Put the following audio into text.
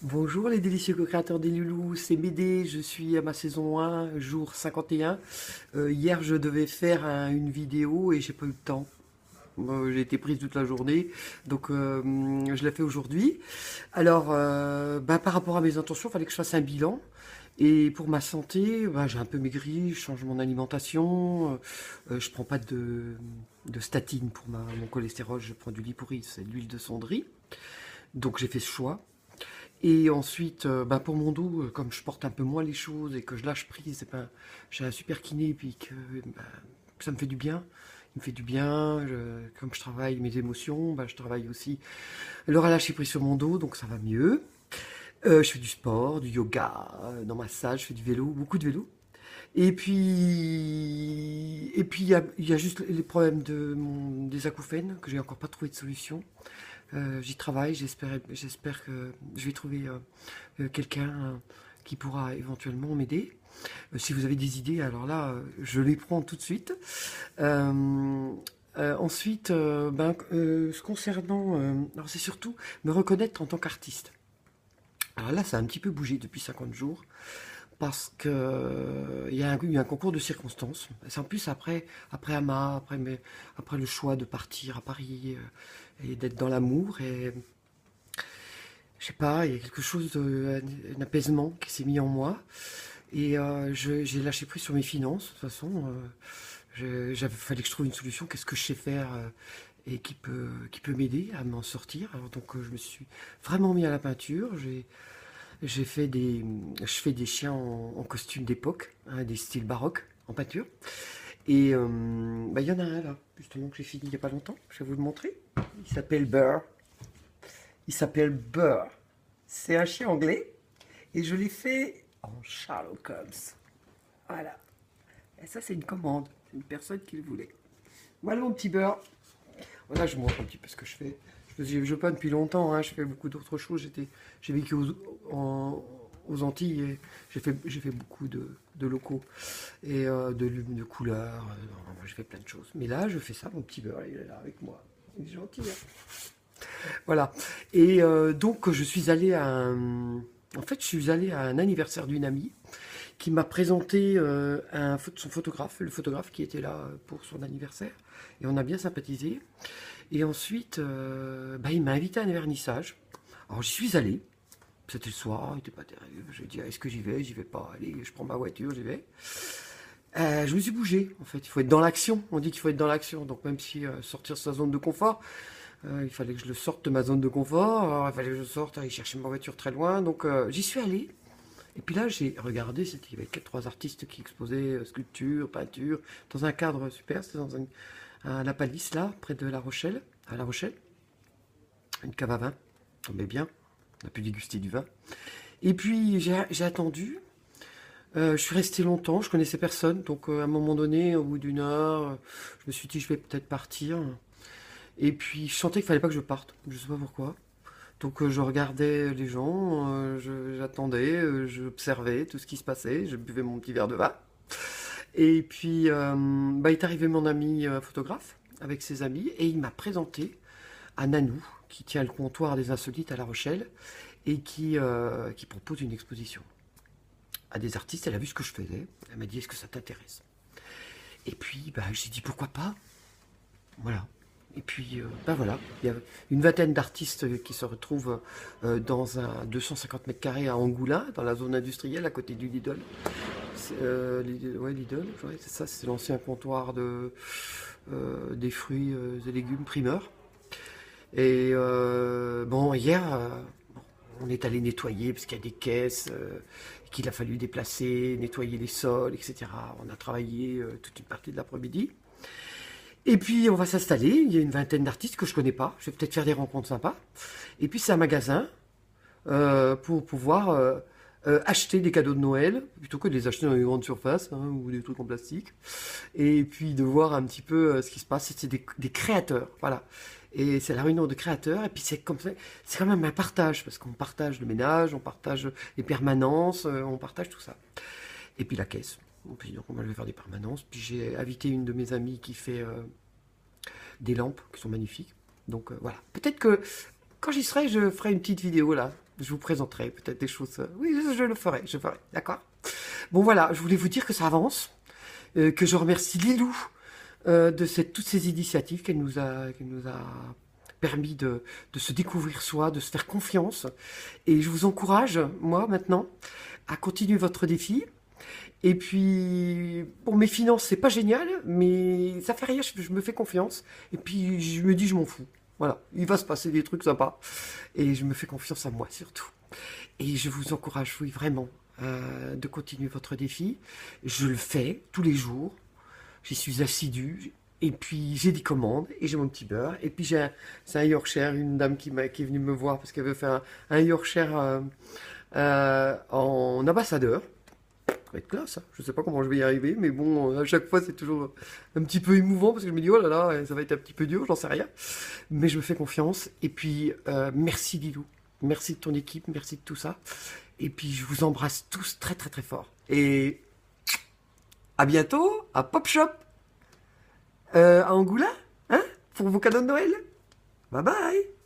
Bonjour les délicieux co-créateurs des loulous, c'est Médée, je suis à ma saison 1, jour 51. Hier je devais faire une vidéo et j'ai pas eu le temps. J'ai été prise toute la journée, donc je l'ai fait aujourd'hui. Alors, par rapport à mes intentions, il fallait que je fasse un bilan. Et pour ma santé, j'ai un peu maigri, je change mon alimentation, je prends pas de statine pour mon cholestérol, je prends du Liporis, c'est de l'huile de cendrie. Donc j'ai fait ce choix. Et ensuite, pour mon dos, comme je porte un peu moins les choses et que je lâche prise, j'ai un super kiné et puis bah, ça me fait du bien. Il me fait du bien. Comme je travaille mes émotions, je travaille aussi le relâcher prise sur mon dos, donc ça va mieux. Je fais du sport, du yoga, dans ma salle, je fais du vélo, beaucoup de vélo. Et puis il y a juste les problèmes des acouphènes que j'ai encore pas trouvé de solution. J'y travaille, j'espère que je vais trouver quelqu'un qui pourra éventuellement m'aider. Si vous avez des idées, alors là, je les prends tout de suite. Ensuite, concernant, alors c'est surtout me reconnaître en tant qu'artiste. Alors là, ça a un petit peu bougé depuis 50 jours parce que il y a eu un concours de circonstances. C'est en plus après Ama, après le choix de partir à Paris et d'être dans l'amour. Et je sais pas, il y a quelque chose un apaisement qui s'est mis en moi. Et j'ai lâché prise sur mes finances. De toute façon, fallait que je trouve une solution. Qu'est-ce que je sais faire et qui peut m'aider à m'en sortir. Alors, donc, je me suis vraiment mis à la peinture. Je fais des chiens en costume d'époque, hein, des styles baroques en peinture. Et il y en a un là, justement, que j'ai fini il n'y a pas longtemps. Je vais vous le montrer. Il s'appelle Burr. Il s'appelle Burr. C'est un chien anglais. Et je l'ai fait en Sherlock Holmes. Voilà. Et ça, c'est une commande. C'est une personne qui le voulait. Voilà mon petit Burr. Voilà, je vous montre un petit peu ce que je fais. Je peins depuis longtemps, hein, je fais beaucoup d'autres choses. J'ai vécu aux Antilles et j'ai fait beaucoup de locaux et de couleurs. J'ai fait plein de choses. Mais là, je fais ça, mon petit beurre, il est là avec moi. Il est gentil. Hein. Voilà. Et donc, je suis allé en fait, je suis allé à un anniversaire d'une amie qui m'a présenté son photographe, le photographe qui était là pour son anniversaire. Et on a bien sympathisé. Et ensuite, il m'a invité à un vernissage. Alors j'y suis allé. C'était le soir, il n'était pas terrible. Je lui ai dit, est-ce que j'y vais? J'y vais pas. Allez, je prends ma voiture, j'y vais. Je me suis bougé, en fait. Il faut être dans l'action. On dit qu'il faut être dans l'action. Donc même si sortir de sa zone de confort, il fallait que je le sorte de ma zone de confort. Alors, il fallait que je sorte, aller chercher ma voiture très loin. Donc j'y suis allé. Et puis là, j'ai regardé, il y avait 3 artistes qui exposaient sculpture, peinture, dans un cadre super. C'était à La Palisse, là, près de La Rochelle, à La Rochelle. Une cave à vin, tombait bien. On a pu déguster du vin. Et puis, j'ai attendu. Je suis resté longtemps, je connaissais personne. Donc, à un moment donné, au bout d'une heure, je me suis dit, je vais peut-être partir. Et puis, je sentais qu'il fallait pas que je parte. Je sais pas pourquoi. Donc je regardais les gens, j'attendais, j'observais tout ce qui se passait, je buvais mon petit verre de vin. Et puis il est arrivé mon ami photographe avec ses amis et il m'a présenté à Nanou, qui tient le comptoir des Insolites à La Rochelle et qui propose une exposition à des artistes. Elle a vu ce que je faisais, elle m'a dit est-ce que ça t'intéresse? Et puis j'ai dit pourquoi pas, voilà. Et puis, voilà, il y a une vingtaine d'artistes qui se retrouvent dans un 250 mètres carrés à Angoulins, dans la zone industrielle, à côté du Lidl. Ouais, Lidl, ouais, c'est ça, c'est l'ancien comptoir des fruits et légumes primeurs. Et hier, on est allé nettoyer parce qu'il y a des caisses qu'il a fallu déplacer, nettoyer les sols, etc. On a travaillé toute une partie de l'après-midi. Et puis on va s'installer, il y a une vingtaine d'artistes que je connais pas, je vais peut-être faire des rencontres sympas. Et puis c'est un magasin pour pouvoir acheter des cadeaux de Noël, plutôt que de les acheter dans les grandes surfaces hein, ou des trucs en plastique. Et puis de voir un petit peu ce qui se passe, c'est des créateurs, voilà. Et c'est la réunion de créateurs, et puis c'est comme ça, c'est quand même un partage, parce qu'on partage le ménage, on partage les permanences, on partage tout ça. Et puis la caisse. Puis donc moi je vais faire des permanences. Puis j'ai invité une de mes amies qui fait des lampes qui sont magnifiques. Donc voilà. Peut-être que quand j'y serai, je ferai une petite vidéo là. je vous présenterai peut-être des choses. Oui, je le ferai, d'accord. Bon voilà, je voulais vous dire que ça avance, que je remercie Lilou de toutes ces initiatives qu'elle nous a permis de se découvrir soi, de se faire confiance. Et je vous encourage, moi maintenant, à continuer votre défi. Et puis, pour mes finances, c'est pas génial, mais ça fait rien, je me fais confiance. Et puis, je me dis, je m'en fous. Voilà, il va se passer des trucs sympas. Et je me fais confiance à moi, surtout. Et je vous encourage, oui, vraiment, de continuer votre défi. Je le fais tous les jours. J'y suis assidu. Et puis, j'ai des commandes et j'ai mon petit beurre. Et puis, c'est un Yorkshire, une dame qui est venue me voir parce qu'elle veut faire un Yorkshire en ambassadeur. Ça va être classe, hein. Je sais pas comment je vais y arriver, mais bon, à chaque fois c'est toujours un petit peu émouvant parce que je me dis oh là là, ça va être un petit peu dur, j'en sais rien. Mais je me fais confiance. Et puis merci Lilou, merci de ton équipe, merci de tout ça. Et puis je vous embrasse tous très très très fort. Et à bientôt à Pop Shop, à Angoula, hein, pour vos cadeaux de Noël. Bye bye.